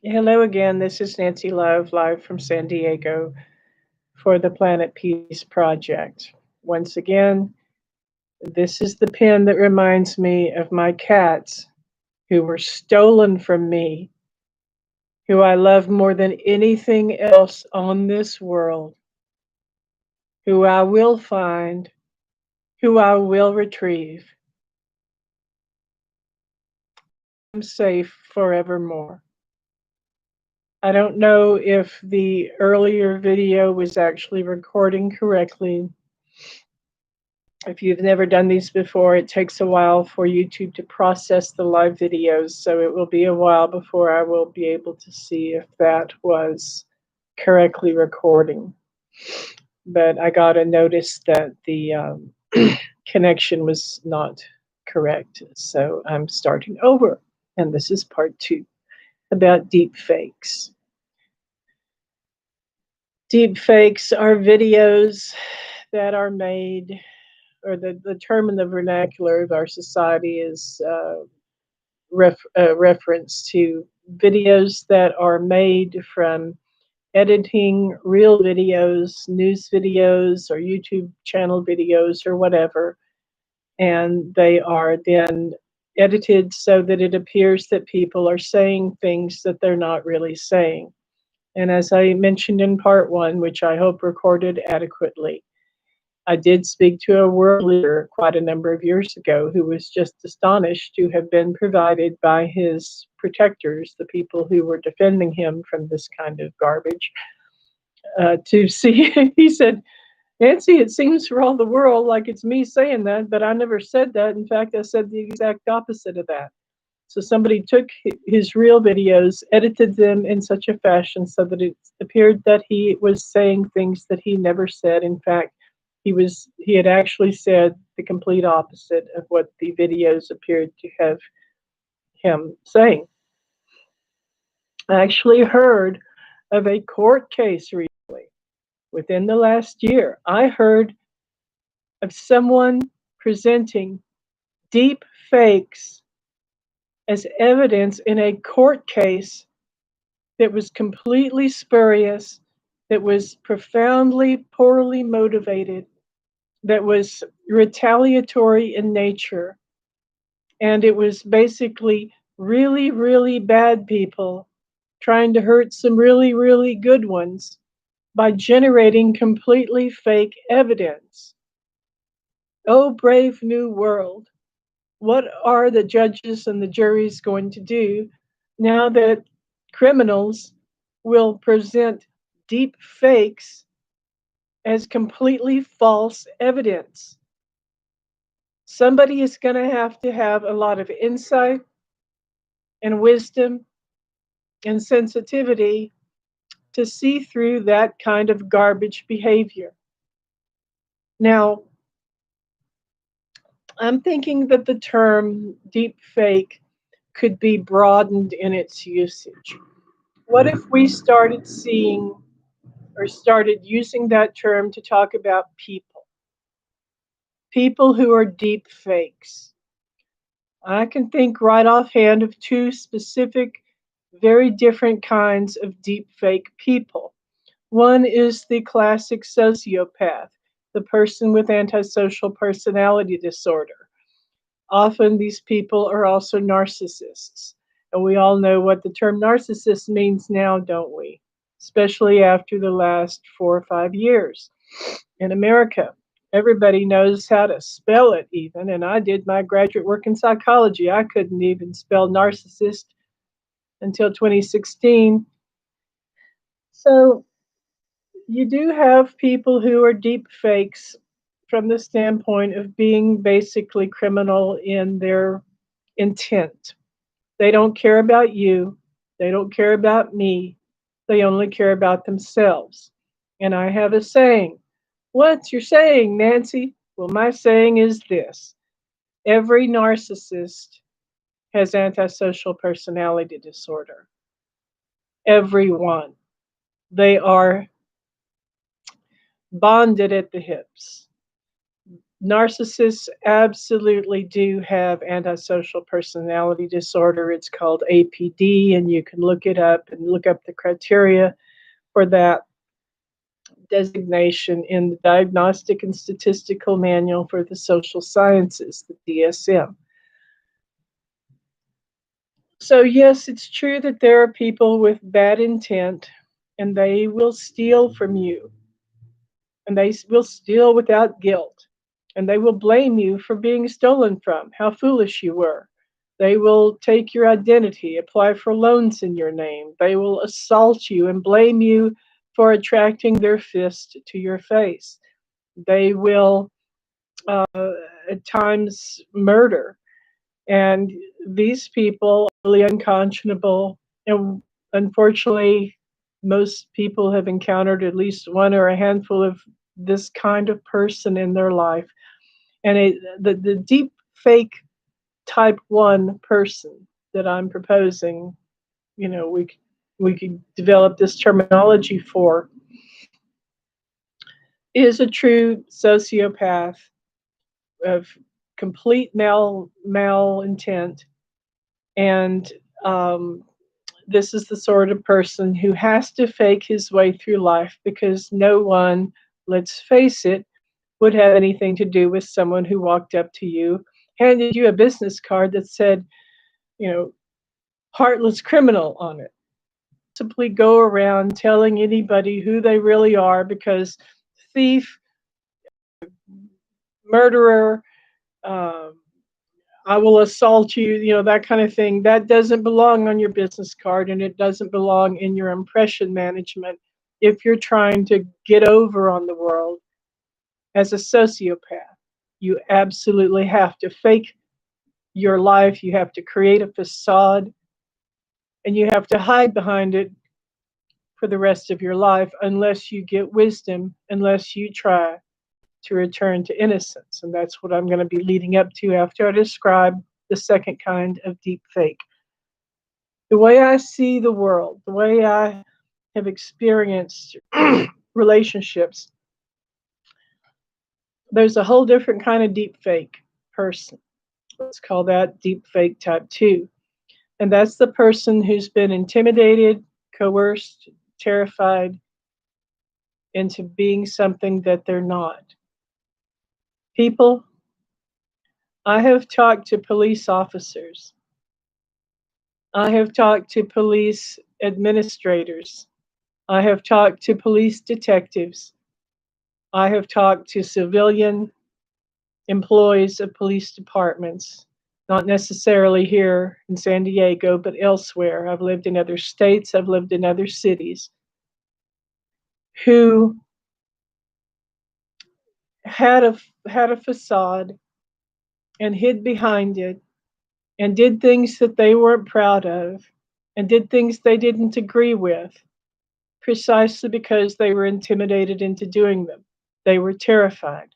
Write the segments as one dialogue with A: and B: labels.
A: Hello again. This is Nancy Love, live from San Diego for the Planet Peace Project. Once again, this is the pen that reminds me of my cats who were stolen from me, who I love more than anything else on this world, who I will find, who I will retrieve. I'm safe forevermore. I don't know if the earlier video was actually recording correctly. If you've never done these before, it takes a while for YouTube to process the live videos, so it will be a while before I will be able to see if that was correctly recording. But I got a notice that the connection was not correct, so I'm starting over. And this is part 2 about deep fakes. Deep fakes are videos that are made, or the term in the vernacular of our society is reference to videos that are made from editing real videos, news videos, or YouTube channel videos, or whatever. And they are then edited so that it appears that people are saying things that they're not really saying. And as I mentioned in part 1, which I hope recorded adequately, I did speak to a world leader quite a number of years ago who was just astonished to have been provided by his protectors, the people who were defending him from this kind of garbage, to see. He said, Nancy, it seems for all the world like it's me saying that, but I never said that. In fact, I said the exact opposite of that. So somebody took his real videos, edited them in such a fashion so that it appeared that he was saying things that he never said. In fact, he had actually said the complete opposite of what the videos appeared to have him saying. I actually heard of a court case recently within the last year. I heard of someone presenting deep fakes as evidence in a court case that was completely spurious, that was profoundly poorly motivated, that was retaliatory in nature. And it was basically really, really bad people trying to hurt some really, really good ones by generating completely fake evidence. Oh, brave new world. What are the judges and the juries going to do now that criminals will present deep fakes as completely false evidence? Somebody is going to have a lot of insight and wisdom and sensitivity to see through that kind of garbage behavior. Now, I'm thinking that the term deep fake could be broadened in its usage. What if we started seeing or started using that term to talk about people? People who are deep fakes. I can think right offhand of 2 specific, very different kinds of deep fake people. One is the classic sociopath, the person with antisocial personality disorder. Often these people are also narcissists. And we all know what the term narcissist means now, don't we? Especially after the last 4 or 5 years in America. Everybody knows how to spell it, even. And I did my graduate work in psychology. I couldn't even spell narcissist until 2016. So you do have people who are deep fakes from the standpoint of being basically criminal in their intent. They don't care about you. They don't care about me. They only care about themselves. And I have a saying. What's your saying, Nancy? Well, my saying is this. Every narcissist has antisocial personality disorder. Everyone. They are bonded at the hips. Narcissists absolutely do have antisocial personality disorder. It's called APD, and you can look it up and look up the criteria for that designation in the Diagnostic and Statistical Manual for the Social Sciences, the DSM. So, yes, it's true that there are people with bad intent and they will steal from you and they will steal without guilt and they will blame you for being stolen from, how foolish you were. They will take your identity, apply for loans in your name. They will assault you and blame you for attracting their fist to your face. They will, uh, at times, murder. And these people are really unconscionable. And unfortunately, most people have encountered at least one or a handful of this kind of person in their life. And the deep fake type 1 person that I'm proposing, we could develop this terminology for, is a true sociopath of complete malintent. And this is the sort of person who has to fake his way through life because no one, let's face it, would have anything to do with someone who walked up to you, handed you a business card that said, you know, heartless criminal on it. Simply go around telling anybody who they really are because thief, murderer, um, I will assault you, that kind of thing. That doesn't belong on your business card and it doesn't belong in your impression management if you're trying to get over on the world as a sociopath. You absolutely have to fake your life, you have to create a facade, and you have to hide behind it for the rest of your life unless you get wisdom, unless you try to return to innocence. And that's what I'm going to be leading up to after I describe the second kind of deep fake. The way I see the world, the way I have experienced relationships, there's a whole different kind of deep fake person. Let's call that deep fake type 2. And that's the person who's been intimidated, coerced, terrified into being something that they're not. People, I have talked to police officers. I have talked to police administrators. I have talked to police detectives. I have talked to civilian employees of police departments, not necessarily here in San Diego, but elsewhere. I've lived in other states, I've lived in other cities, who had a facade and hid behind it and did things that they weren't proud of and did things they didn't agree with precisely because they were intimidated into doing them. They were terrified.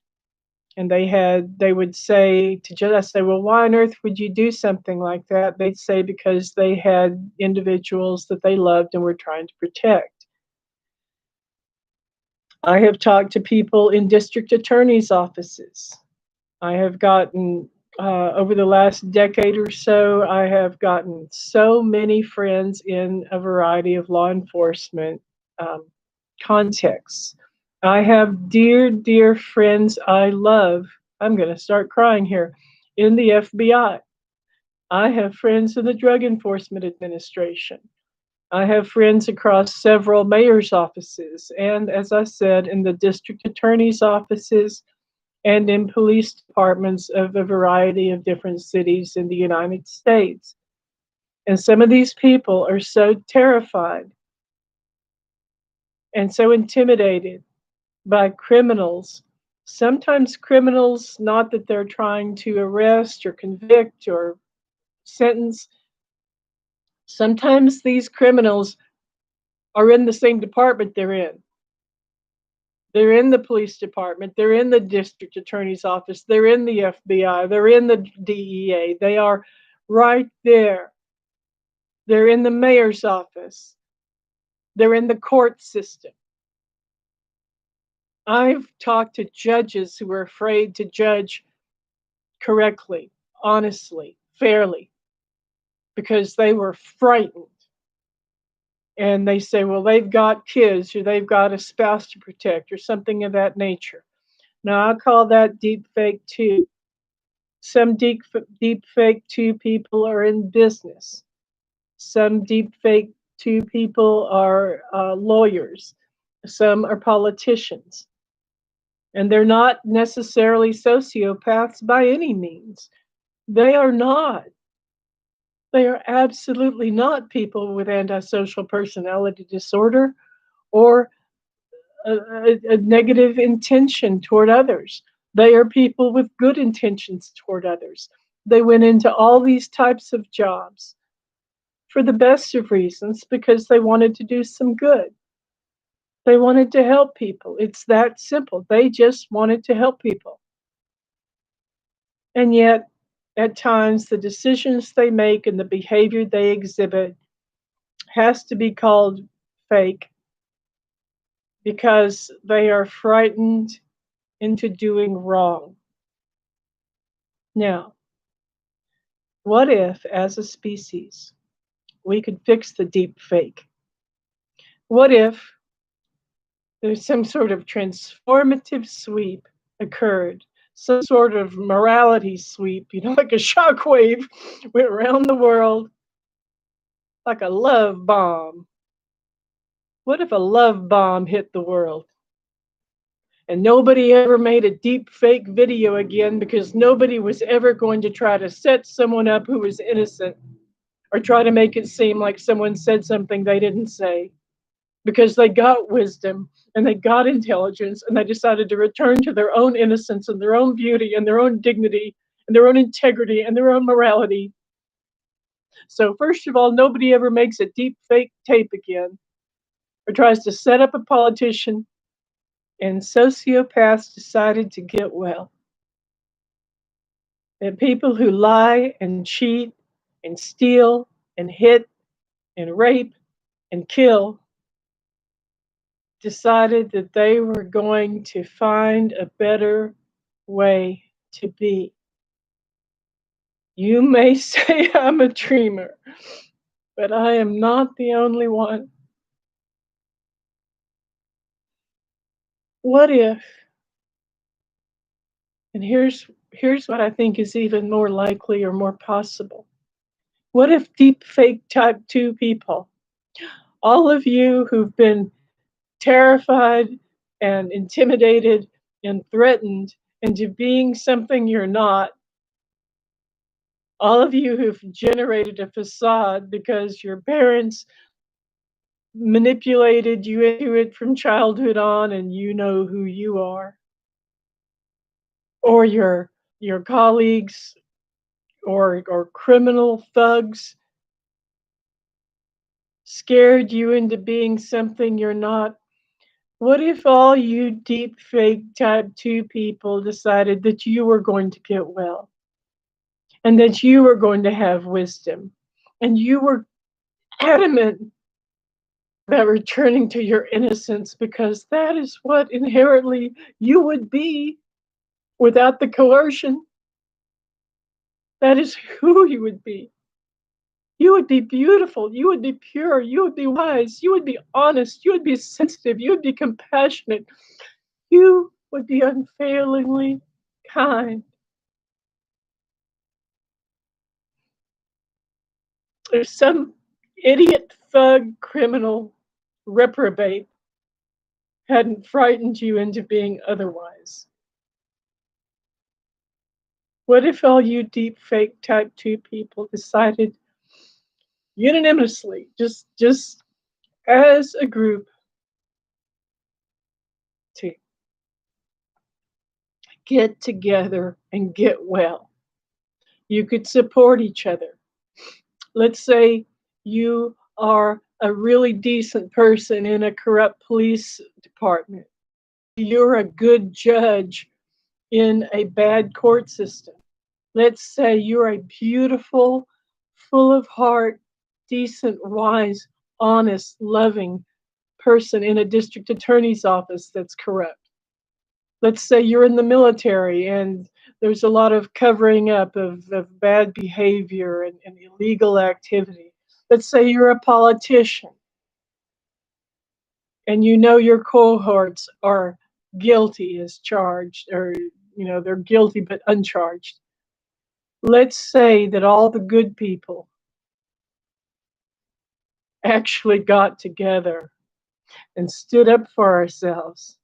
A: And they would say to judge, I say, well, why on earth would you do something like that? They'd say because they had individuals that they loved and were trying to protect. I have talked to people in district attorneys' offices. I have gotten, over the last decade or so, I have gotten so many friends in a variety of law enforcement um, contexts. I have dear, dear friends I love. I'm going to start crying here in the FBI. I have friends in the Drug Enforcement Administration. I have friends across several mayor's offices, and as I said, in the district attorney's offices and in police departments of a variety of different cities in the United States. And some of these people are so terrified and so intimidated by criminals. Sometimes criminals, not that they're trying to arrest or convict or sentence, sometimes these criminals are in the same department they're in. They're in the police department, they're in the district attorney's office, they're in the FBI, they're in the DEA, they are right there. They're in the mayor's office, they're in the court system. I've talked to judges who were afraid to judge correctly, honestly, fairly, because they were frightened. And they say, well, they've got kids or they've got a spouse to protect or something of that nature. Now, I call that deep fake too. Some deep fake two people are in business. Some deep fake two people are lawyers. Some are politicians. And they're not necessarily sociopaths by any means. They are not. They are absolutely not people with antisocial personality disorder or a negative intention toward others. They are people with good intentions toward others. They went into all these types of jobs for the best of reasons because they wanted to do some good. They wanted to help people. It's that simple. They just wanted to help people. And yet, at times, the decisions they make and the behavior they exhibit has to be called fake because they are frightened into doing wrong. Now, what if, as a species, we could fix the deep fake? What if there's some sort of transformative sweep occurred, some sort of morality sweep, like a shockwave went around the world like a love bomb? What if a love bomb hit the world and nobody ever made a deep fake video again because nobody was ever going to try to set someone up who was innocent or try to make it seem like someone said something they didn't say because they got wisdom and they got intelligence and they decided to return to their own innocence and their own beauty and their own dignity and their own integrity and their own morality. So, first of all, nobody ever makes a deep fake tape again or tries to set up a politician, and sociopaths decided to get well. And people who lie and cheat and steal and hit and rape and kill decided that they were going to find a better way to be. You may say I'm a dreamer, but I am not the only one. What if, and here's what I think is even more likely or more possible. What if deep fake type 2 people, all of you who've been terrified and intimidated and threatened into being something you're not, all of you who've generated a facade because your parents manipulated you into it from childhood on and you know who you are, or your colleagues or criminal thugs scared you into being something you're not. What if all you deep fake type 2 people decided that you were going to get well and that you were going to have wisdom and you were adamant about returning to your innocence because that is what inherently you would be without the coercion? That is who you would be. You would be beautiful. You would be pure. You would be wise. You would be honest. You would be sensitive. You would be compassionate. You would be unfailingly kind. If some idiot thug criminal reprobate hadn't frightened you into being otherwise, what if all you deep fake type 2 people decided unanimously, just as a group, to get together and get well? You could support each other. Let's say you are a really decent person in a corrupt police department. You're a good judge in a bad court system. Let's say you're a beautiful, full of heart, decent, wise, honest, loving person in a district attorney's office that's corrupt. Let's say you're in the military and there's a lot of covering up of bad behavior and illegal activity. Let's say you're a politician and you know your cohorts are guilty as charged, or they're guilty but uncharged. Let's say that all the good people actually got together and stood up for ourselves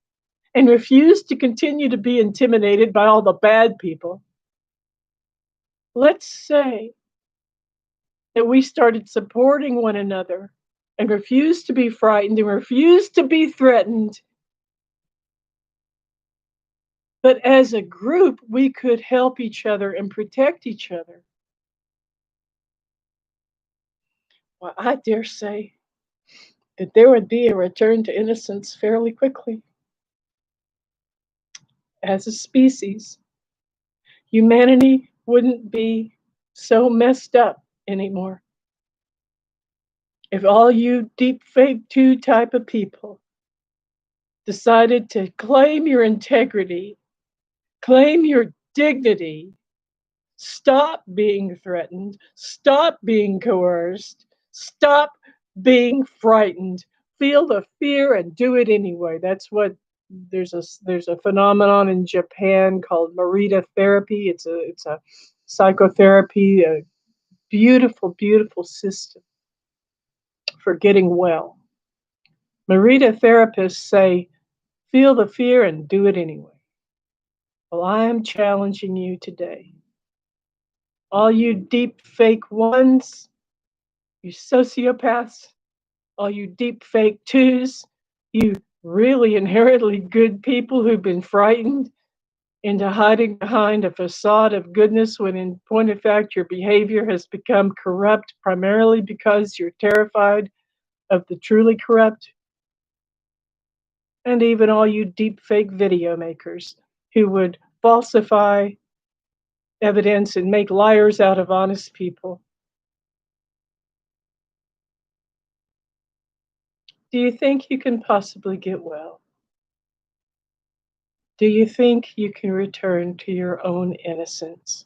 A: and refused to continue to be intimidated by all the bad people. Let's say that we started supporting one another and refused to be frightened and refused to be threatened. But as a group, we could help each other and protect each other. Well, I dare say that there would be a return to innocence fairly quickly. As a species, humanity wouldn't be so messed up anymore. If all you deep fake 2 type of people decided to claim your integrity, claim your dignity, stop being threatened, stop being coerced, stop being frightened, feel the fear and do it anyway. That's what there's a phenomenon in Japan called Marita therapy. It's a psychotherapy, a beautiful system for getting well. Marita therapists say, feel the fear and do it anyway. Well, I am challenging you today. All you deep fake ones, you sociopaths, all you deep fake 2s, you really inherently good people who've been frightened into hiding behind a facade of goodness when in point of fact your behavior has become corrupt primarily because you're terrified of the truly corrupt. And even all you deep fake video makers who would falsify evidence and make liars out of honest people. Do you think you can possibly get well? Do you think you can return to your own innocence?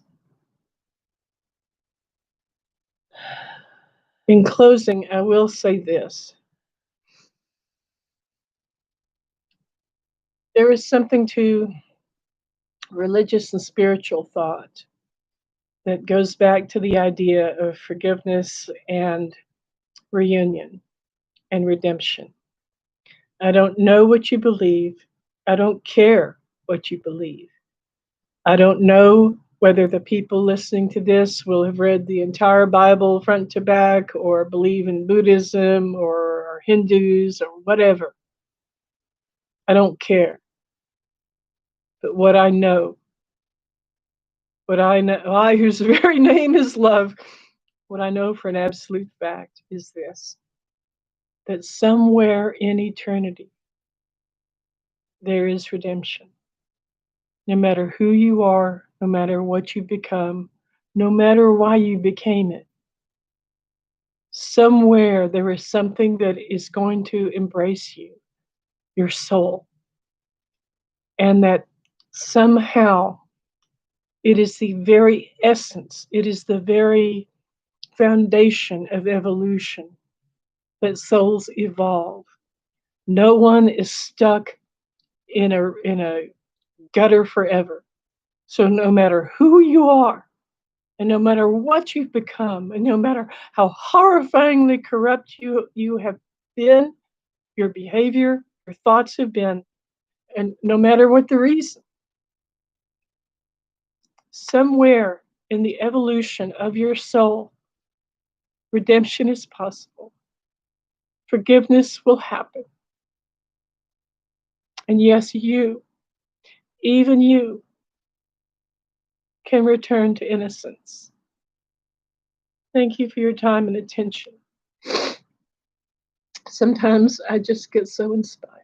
A: In closing, I will say this. There is something to religious and spiritual thought that goes back to the idea of forgiveness and reunion and redemption. I don't know what you believe. I don't care what you believe. I don't know whether the people listening to this will have read the entire Bible front to back or believe in Buddhism or Hindus or whatever. I don't care. But I whose very name is love, what I know for an absolute fact is this, that somewhere in eternity there is redemption. No matter who you are, no matter what you become, no matter why you became it, somewhere there is something that is going to embrace you, your soul, and that somehow it is the very essence, it is the very foundation of evolution that souls evolve. No one is stuck in a gutter forever. So no matter who you are, and no matter what you've become, and no matter how horrifyingly corrupt you have been, your behavior, your thoughts have been, and no matter what the reason, somewhere in the evolution of your soul, redemption is possible. Forgiveness will happen. And yes, even you, can return to innocence. Thank you for your time and attention. Sometimes I just get so inspired.